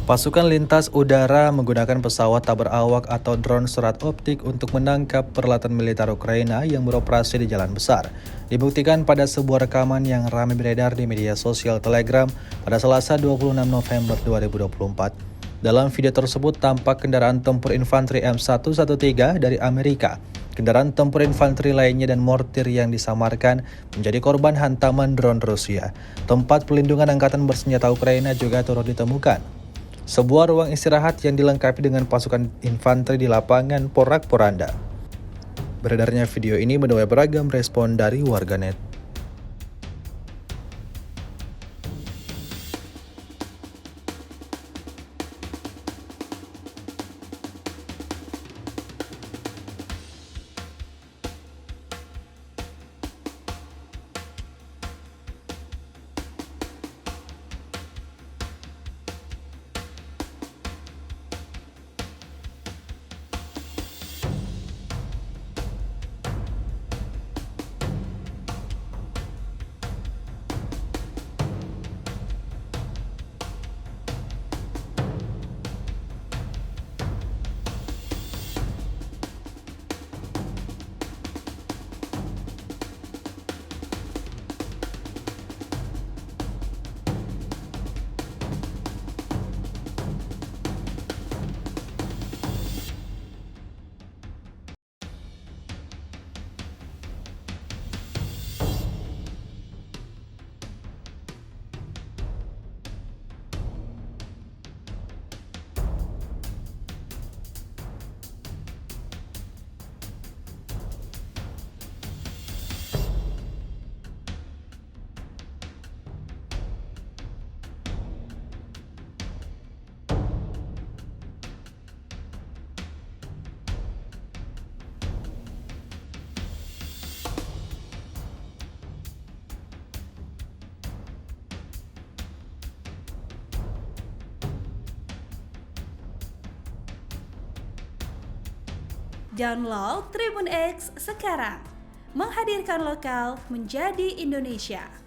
Pasukan lintas udara menggunakan pesawat tak berawak atau drone serat optik untuk menangkap peralatan militer Ukraina yang beroperasi di jalan besar. Dibuktikan pada sebuah rekaman yang ramai beredar di media sosial Telegram pada Selasa 26 November 2024. Dalam video tersebut tampak kendaraan tempur infanteri M113 dari Amerika, kendaraan tempur infanteri lainnya dan mortir yang disamarkan menjadi korban hantaman drone Rusia. Tempat pelindungan angkatan bersenjata Ukraina juga turut ditemukan. Sebuah ruang istirahat yang dilengkapi dengan pasukan infanteri di lapangan porak-poranda. Beredarnya video ini menuai beragam respon dari warganet. Download Tribun X sekarang, menghadirkan lokal menjadi Indonesia.